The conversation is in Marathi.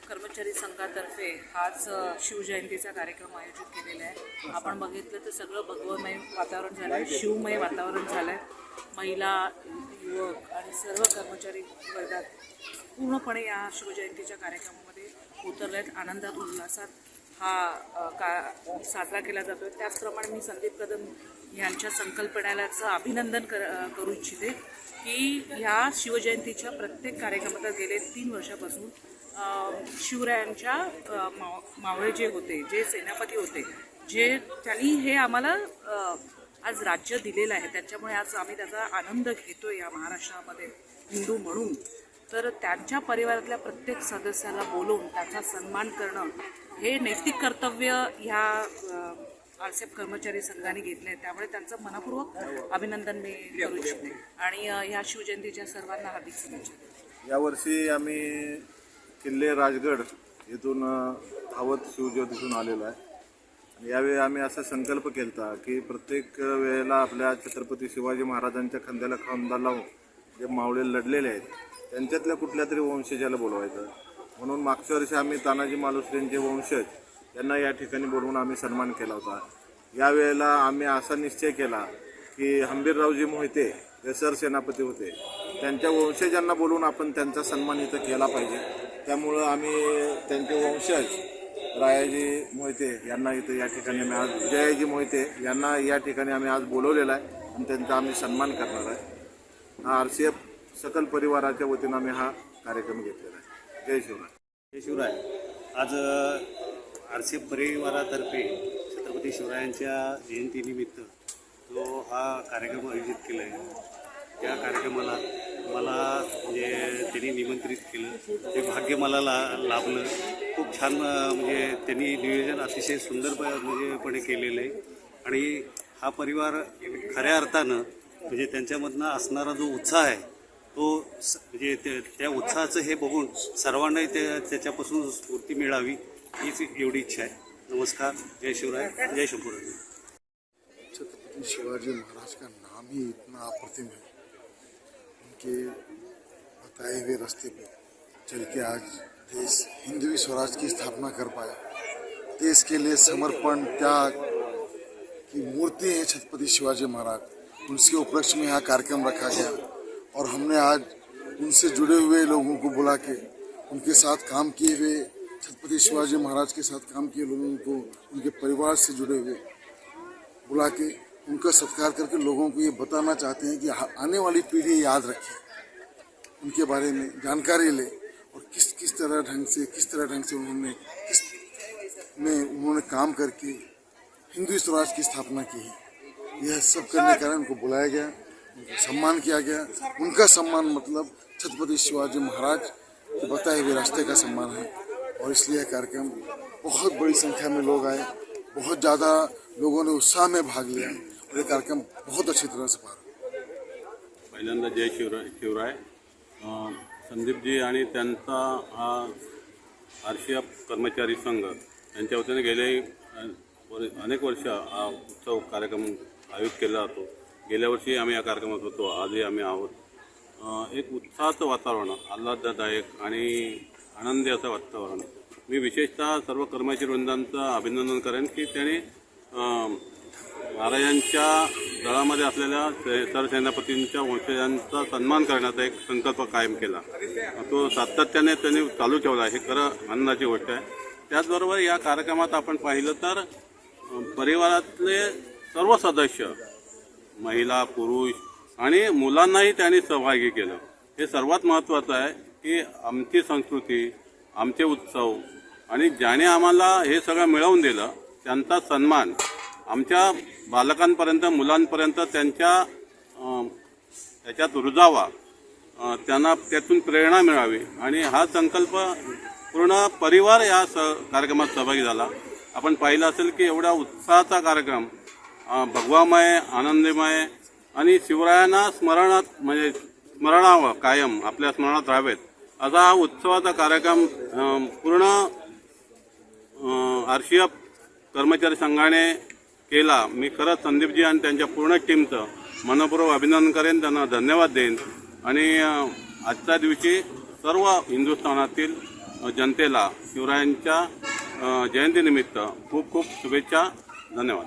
कर्मचारी संघातर्फे आज शिवजयंतीचा कार्यक्रम आयोजित केलेला आहे। आपण बघितलं तर सगळं भगवमय वातावरण झालं आहे, शिवमय वातावरण झालं आहे। महिला, युवक आणि सर्व कर्मचारी वर्गात पूर्णपणे या शिवजयंतीच्या कार्यक्रमामध्ये उतरले आहेत। आनंदात उल्हासात हा साजरा केला जातो आहे। त्याचप्रमाणे मी संदीप कदम यांच्या संकल्पनेचं अभिनंदन करू इच्छिते की ह्या शिवजयंतीच्या प्रत्येक कार्यक्रमात गेले 3 वर्षापासून शिवरायांच्या मावळे जे होते, जे सेनापती होते, जे त्यांनी हे आम्हाला आज राज्य दिलेलं आहे, त्याच्यामुळे आज आम्ही त्याचा आनंद घेतो या महाराष्ट्रामध्ये हिंदू म्हणून। तर त्यांच्या परिवारातल्या प्रत्येक सदस्याला बोलवून त्याचा सन्मान करणं हे नैतिक कर्तव्य ह्या आरसीएफ कर्मचारी संघाने घेतले आहे। त्यामुळे त्यांचं मनपूर्वक अभिनंदन मी करू इच्छिते आणि ह्या शिवजयंतीच्या सर्वांना हार्दिक शुभेच्छा देते। यावर्षी आम्ही किल्ले राजगड इथून धावत शिवज्योतीतून आलेलो आहे आणि यावेळी आम्ही असा संकल्प केला की प्रत्येक वेळेला आपल्या छत्रपती शिवाजी महाराजांच्या खांद्याला खांदा लावून जे मावळे लढलेले आहेत त्यांच्यातल्या कुठल्या तरी वंशजाला बोलवायचं। म्हणून मागच्या वर्षी आम्ही तानाजी मालुसरेंचे वंशज यांना या ठिकाणी बोलवून आम्ही सन्मान केला होता। यावेळेला आम्ही असा निश्चय केला की हंबीररावजी मोहिते जे सरसेनापती होते त्यांच्या वंशजांना बोलवून आपण त्यांचा सन्मान इथं केला पाहिजे। त्यामुळं आम्ही त्यांचे वंशज रायाजी मोहिते यांना इथं या ठिकाणी आम्ही आज विजयाजी मोहिते यांना या ठिकाणी आम्ही आज बोलवलेला आहे आणि त्यांचा आम्ही सन्मान करणार आहे। हा आरसीएफ सकल परिवाराच्या वतीनं आम्ही हा कार्यक्रम घेतलेला आहे। जय शिवराय। जय शिवराय। आज आरसीएफ परिवारातर्फे छत्रपती शिवरायांच्या जयंतीनिमित्त जो हा कार्यक्रम आयोजित केला आहे त्या कार्यक्रमाला मला म्हणजे त्यांनी निमंत्रित केलं, ते भाग्य मला लाभलं। खूप छान म्हणजे त्यांनी नियोजन अतिशय सुंदरपणे केलेलं आहे आणि हा परिवार खऱ्या अर्थानं म्हणजे त्यांच्यामधनं असणारा जो उत्साह आहे तो म्हणजे त्या उत्साहाचं हे बघून सर्वांनाही त्याच्यापासून स्फूर्ती मिळावी हीच एवढी इच्छा आहे। नमस्कार। जय शिवराय। जय शंभूराज। छत्रपति शिवाजी महाराज का नाम ही इतना अप्रतिम है, उनके बताए हुए रास्ते पे चल के आज देश हिंदवी स्वराज की स्थापना कर पाया। देश के लिए समर्पण त्याग की मूर्ति है छत्रपति शिवाजी महाराज। उनके उपलक्ष्य में यहाँ कार्यक्रम रखा गया और हमने आज उनसे जुड़े हुए लोगों को बुला के उनके साथ काम किए हुए छत्रपति शिवाजी महाराज के साथ काम किए लोगों को उनके परिवार से जुड़े हुए बुला के उनका सत्कार करके लोगों को ये बताना चाहते हैं कि आने वाली पीढ़ी याद रखे, उनके बारे में जानकारी ले और किस तरह ढंग से उन्होंने काम करके हिंदू स्वराज की स्थापना की है। यह सब करने के कारण उनको बुलाया गया, उनका सम्मान किया गया। उनका सम्मान मतलब छत्रपति शिवाजी महाराज के बताए हुए रास्ते का सम्मान है और इसलिए कार्यक्रम बहुत बड़ी संख्या में लोग आए, बहुत ज़्यादा लोगों ने उत्साह में भाग लिया और ये कार्यक्रम बहुत अच्छी तरह से पार हुआ। पहिल्यांदा जय शिवराय। संदीपजी आणि त्यांचा हा आरसीएफ कर्मचारी संघ यांच्या वतीने गेले अनेक वर्ष हा उत्सव कार्यक्रम आयोजित केला जातो। गेल्या वर्षी आम्ही या कार्यक्रमात होतो, आजही आम्ही आहोत। एक उत्साहाचं वातावरण, आल्हाददायक आणि आनंदी असं वातावरण। मी विशेषतः सर्व कर्मचारी वृंदांचं अभिनंदन करेन की त्यांनी महाराजांच्या दळामध्ये असलेल्या सरसेनापतींच्या वंशजांचा सन्मान करण्याचा एक संकल्प कायम केला, तो सातत्याने त्यांनी चालू ठेवला। हे खरं आनंदाची गोष्ट आहे। त्याचबरोबर या कार्यक्रमात आपण पाहिलं तर परिवारातले सर्व सदस्य, महिला, पुरुष आणि मुलांनाही त्यांनी सहभागी केलं। हे सर्वात महत्त्वाचं आहे की आमची संस्कृती, आमचे उत्सव आणि ज्याने आम्हाला हे सगळं मिळवून दिलं त्यांचा सन्मान आमच्या बालकांपर्यंत, मुलांपर्यंत त्याच्यात रुजावा, त्यांना त्यातून प्रेरणा मिळावी आणि हा संकल्प पूर्ण परिवार या कार्यक्रमात सहभागी झाला। आपण पाहिलं असेल की एवढा उत्साहाचा कार्यक्रम भगवामय, आनंदमय आणि शिवरायांना स्मरणावं, कायम आपल्या स्मरणात राहावेत असा हा उत्सवाचा कार्यक्रम पूर्ण आरसीएफ कर्मचारी संघाने केला। मी खरंच संदीपजी आणि त्यांच्या पूर्ण टीमचं मनपूर्वक अभिनंदन करेन, त्यांना धन्यवाद देईन आणि आजच्या दिवशी सर्व हिंदुस्थानातील जनतेला शिवरायांच्या जयंतीनिमित्त खूप खूप शुभेच्छा. धन्यवाद.